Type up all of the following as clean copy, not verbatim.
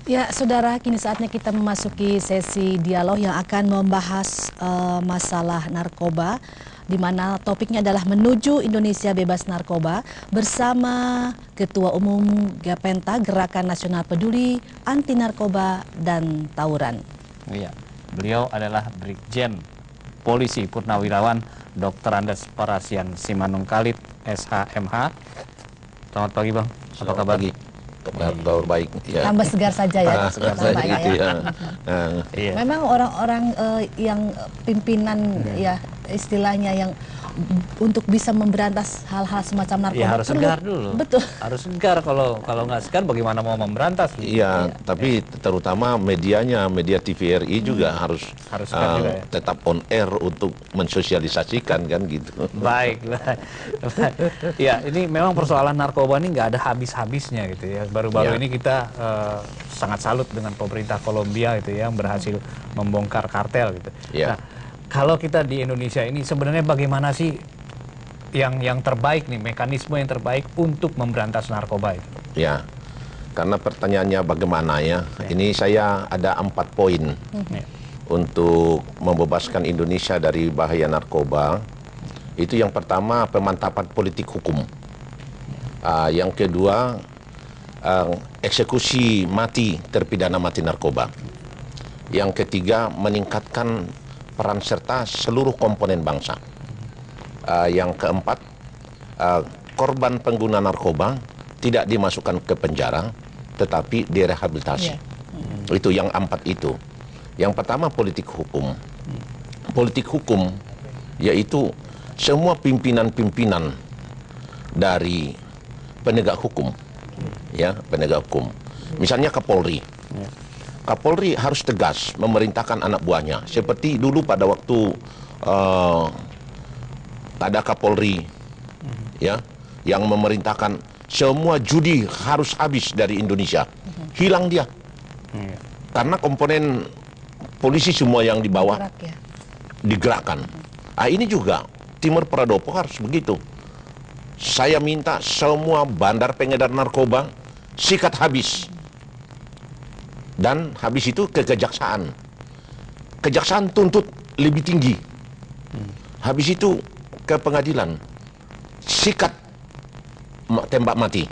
Ya, saudara, kini saatnya kita memasuki sesi dialog yang akan membahas masalah narkoba, di mana topiknya adalah menuju Indonesia bebas narkoba bersama Ketua Umum Gapenta, Gerakan Nasional Peduli Anti Narkoba dan Tawuran. Iya, beliau adalah Brigjen Polisi Purnawirawan Dr. Andes Parasian Simanungkalit, SHMH. Selamat pagi, Bang. Apa kabar? Pagi. Kabar baik. Ya. Tambah segar saja ya. Segar saja gitu ya. Iya. Memang orang-orang yang pimpinan ya istilahnya yang untuk bisa memberantas hal-hal semacam narkoba Ya harus segar dulu. Betul. Harus segar, kalau nggak segar bagaimana mau memberantas? Iya, tapi terutama medianya, media TVRI juga harus segar juga ya. tetap on air untuk mensosialisasikan kan gitu. Baik. Ya, ini memang persoalan narkoba ini nggak ada habis-habisnya gitu ya. Baru-baru ini kita sangat salut dengan pemerintah Kolombia gitu ya, yang berhasil membongkar kartel gitu. Ya. Nah, kalau kita di Indonesia ini sebenarnya bagaimana sih yang terbaik nih, mekanisme yang terbaik untuk memberantas narkoba itu? Ya, karena pertanyaannya bagaimana ya. Ini saya ada 4 poin untuk membebaskan Indonesia dari bahaya narkoba. Itu yang pertama, pemantapan politik hukum. Yang kedua, eksekusi mati terpidana mati narkoba. Yang ketiga, meningkatkan peran serta seluruh komponen bangsa. Yang keempat, korban pengguna narkoba tidak dimasukkan ke penjara, tetapi direhabilitasi. Itu yang 4 itu. Yang pertama, politik hukum. Politik hukum yaitu semua pimpinan-pimpinan dari penegak hukum, ya, penegak hukum. Misalnya Kapolri. Kapolri harus tegas memerintahkan anak buahnya. Seperti dulu pada waktu ada Kapolri, ya, yang memerintahkan semua judi harus habis dari Indonesia. Hilang dia. Karena komponen polisi semua yang di bawah digerakkan. Ini juga Timur Pradopo harus begitu. Saya minta semua bandar pengedar narkoba sikat habis. Dan habis itu ke kejaksaan. Kejaksaan tuntut lebih tinggi. Habis itu ke pengadilan. Sikat tembak mati.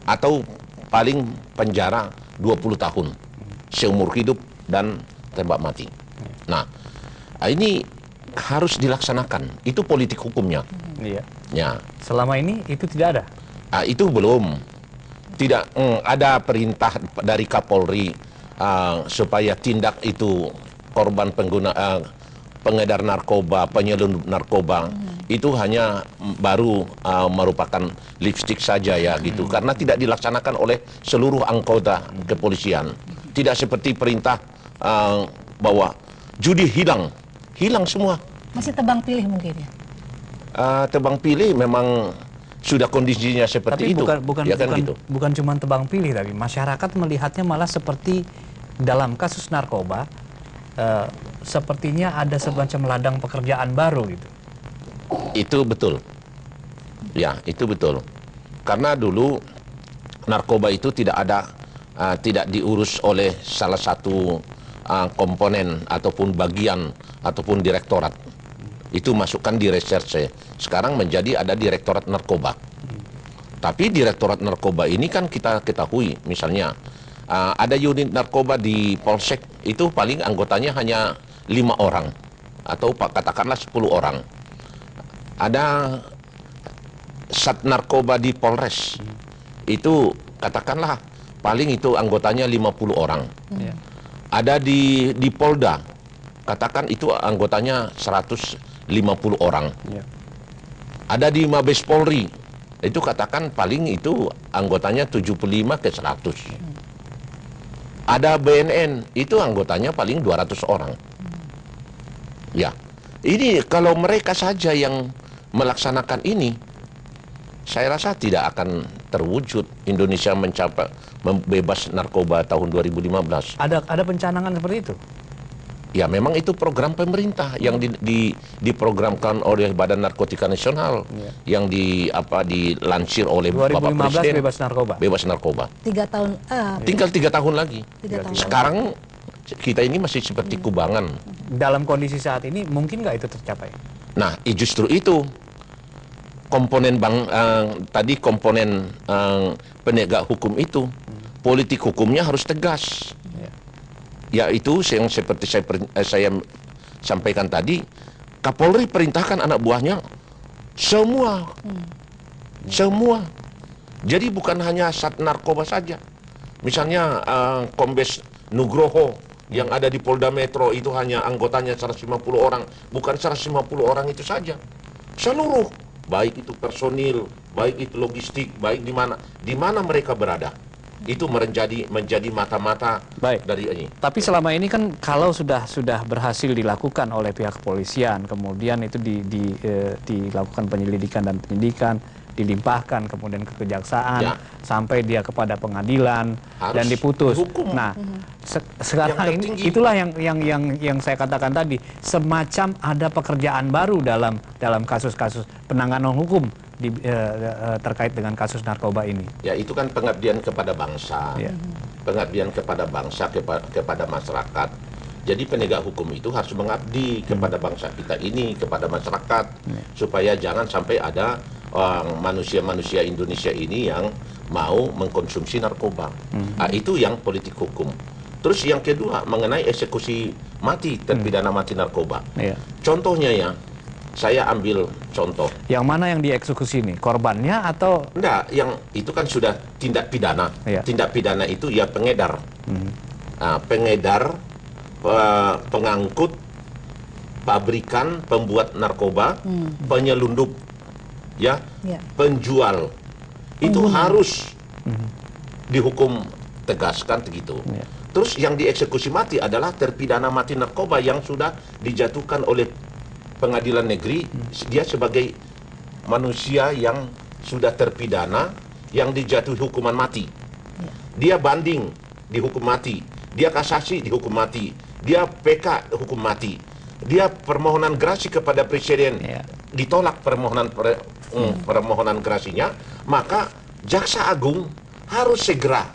Atau paling penjara 20 tahun. Seumur hidup dan tembak mati. Nah, ini harus dilaksanakan. Itu politik hukumnya. Iya. Ya. Selama ini itu tidak ada? Itu belum. Tidak ada perintah dari Kapolri supaya tindak itu korban pengguna pengedar narkoba, penyelundup narkoba. Itu hanya baru merupakan lipstik saja ya gitu. Karena tidak dilaksanakan oleh seluruh anggota kepolisian. Tidak seperti perintah bahwa judi hilang semua. Masih tebang pilih mungkin ya? Tebang pilih memang sudah kondisinya seperti itu. Tapi gitu. bukan cuma tebang pilih, tapi masyarakat melihatnya malah seperti dalam kasus narkoba, sepertinya ada semacam ladang pekerjaan baru gitu. Itu betul. Ya, itu betul. Karena dulu narkoba itu tidak diurus oleh salah satu komponen ataupun bagian ataupun direktorat. Itu masukkan di reserse. Sekarang menjadi ada direktorat narkoba. Tapi direktorat narkoba ini kan kita ketahui, misalnya ada unit narkoba di Polsek, itu paling anggotanya hanya 5 orang atau katakanlah 10 orang. Ada Sat Narkoba di Polres, itu katakanlah paling itu anggotanya 50 orang. Ada di Polda, katakan itu anggotanya 150 orang. Ada di Mabes Polri, itu katakan paling itu anggotanya 75 ke 100. Ada BNN, itu anggotanya paling 200 orang. Ya, ini kalau mereka saja yang melaksanakan ini, saya rasa tidak akan terwujud Indonesia mencapai bebas narkoba tahun 2015. Ada pencanangan seperti itu? Ya memang itu program pemerintah yang diprogramkan oleh Badan Narkotika Nasional yang dilansir oleh Bapak 2015 Presiden. bebas narkoba. Bebas narkoba. 3 tahun. Tinggal 3 tahun lagi. 3 tahun. Sekarang kita ini masih seperti kubangan. Dalam kondisi saat ini mungkin nggak itu tercapai? Nah, justru itu komponen tadi komponen penegak hukum itu, politik hukumnya harus tegas. Yaitu yang seperti saya sampaikan tadi, Kapolri perintahkan anak buahnya semua. Jadi bukan hanya sat narkoba saja. Misalnya Kombes Nugroho yang ada di Polda Metro itu hanya anggotanya 150 orang, bukan 150 orang itu saja. Seluruh, baik itu personil, baik itu logistik, baik di mana mereka berada. Itu menjadi mata-mata dari ini. Tapi selama ini kan kalau sudah berhasil dilakukan oleh pihak kepolisian, kemudian itu dilakukan penyelidikan dan penyidikan, dilimpahkan kemudian ke kejaksaan, sampai dia kepada pengadilan dan diputus. Dihukum. Nah, sekarang ini itulah yang saya katakan tadi, semacam ada pekerjaan baru dalam kasus-kasus penanganan hukum terkait dengan kasus narkoba ini. Ya, itu kan pengabdian kepada bangsa. Pengabdian kepada bangsa, kepada masyarakat. Jadi penegak hukum itu harus mengabdi kepada bangsa kita ini, kepada masyarakat, supaya jangan sampai ada manusia-manusia Indonesia ini yang mau mengkonsumsi narkoba. Itu yang politik hukum. Terus yang kedua mengenai eksekusi mati terpidana mati narkoba. Contohnya ya, saya ambil contoh. Yang mana yang dieksekusi ini? Korbannya atau? Enggak, yang itu kan sudah tindak pidana. Tindak pidana itu ya pengedar. Pengedar, pengangkut, pabrikan, pembuat narkoba, penyelundup, penjual. Itu harus dihukum tegaskan begitu. Terus yang dieksekusi mati adalah terpidana mati narkoba yang sudah dijatuhkan oleh pengadilan negeri. Dia sebagai manusia yang sudah terpidana yang dijatuhi hukuman mati. Dia banding dihukum mati, dia kasasi dihukum mati, dia PK hukum mati, dia permohonan gerasi kepada presiden ditolak permohonan gerasinya, maka Jaksa Agung harus segera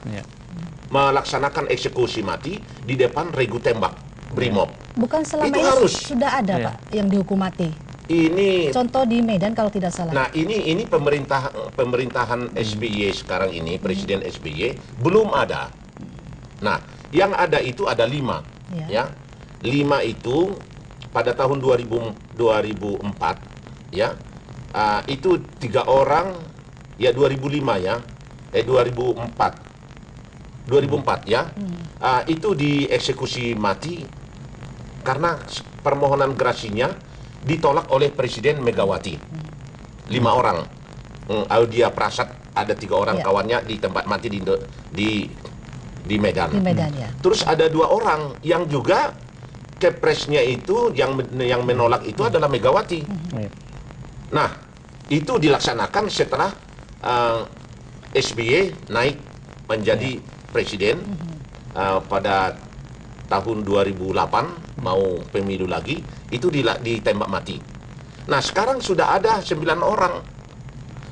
melaksanakan eksekusi mati di depan regu tembak Brimob. Bukan selama itu ini harus. Sudah ada Pak yang dihukum mati. Ini contoh di Medan kalau tidak salah. Nah, ini pemerintahan SBY sekarang ini, Presiden SBY belum ada. Nah, yang ada itu ada 5, ya. 5 itu pada tahun 2004, ya. Itu 3 orang, ya 2005 ya, 2004 ya. Itu dieksekusi mati karena permohonan gerasinya ditolak oleh Presiden Megawati. 5 orang. Audia Prasad ada 3 orang kawannya di tempat mati di Medan. Di Medan ya. Terus ada 2 orang yang juga kepresnya itu yang menolak itu adalah Megawati. Nah, itu dilaksanakan setelah SBY naik menjadi presiden pada tahun 2008 mau pemilu lagi, itu ditembak mati. Nah, sekarang sudah ada 9 orang.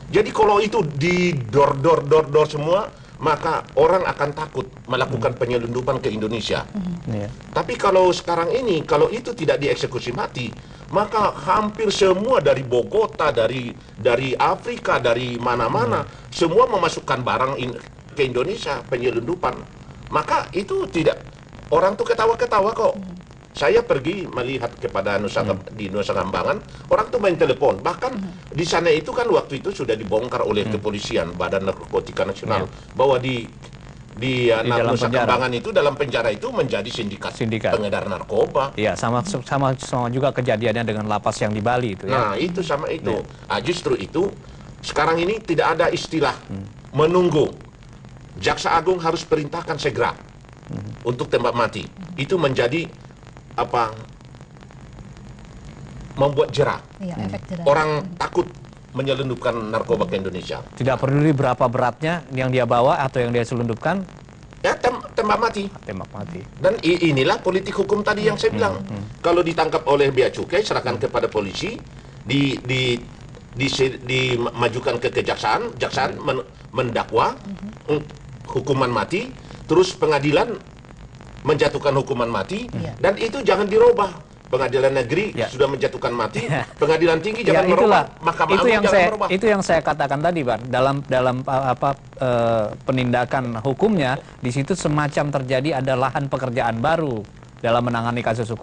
Jadi kalau itu didor semua, maka orang akan takut melakukan penyelundupan ke Indonesia. Tapi kalau sekarang ini, kalau itu tidak dieksekusi mati, maka hampir semua dari Bogota, dari Afrika, dari mana-mana, semua memasukkan barang ke Indonesia, penyelundupan. Maka itu tidak, orang tuh ketawa-ketawa kok. Saya pergi melihat kepada di Nusa Kambangan, orang tuh main telepon. Bahkan di sana itu kan waktu itu sudah dibongkar oleh kepolisian, Badan Narkotika Nasional, bahwa di Nusa Kambangan itu, dalam penjara itu menjadi sindikat pengedar narkoba. Iya, sama juga kejadiannya dengan lapas yang di Bali itu ya. Nah, itu sama itu. Justru itu sekarang ini tidak ada istilah menunggu. Jaksa Agung harus perintahkan segera untuk tembak mati. Itu menjadi membuat jerah. Efek jerah. Orang takut menyelundupkan narkoba ke Indonesia. Tidak peduli berapa beratnya yang dia bawa atau yang dia selundupkan. Ya, tembak mati. Tembak mati. Dan inilah politik hukum tadi yang saya bilang. Kalau ditangkap oleh bea cukai, serahkan kepada polisi, dimajukan ke kejaksaan, mendakwa hukuman mati, terus pengadilan menjatuhkan hukuman mati, dan itu jangan dirubah. Pengadilan negeri sudah menjatuhkan mati, pengadilan tinggi jangan merubah, Mahkamah Agung jangan merubah. Itu yang saya katakan tadi, Pak. Dalam penindakan hukumnya, di situ semacam terjadi ada lahan pekerjaan baru dalam menangani kasus hukum.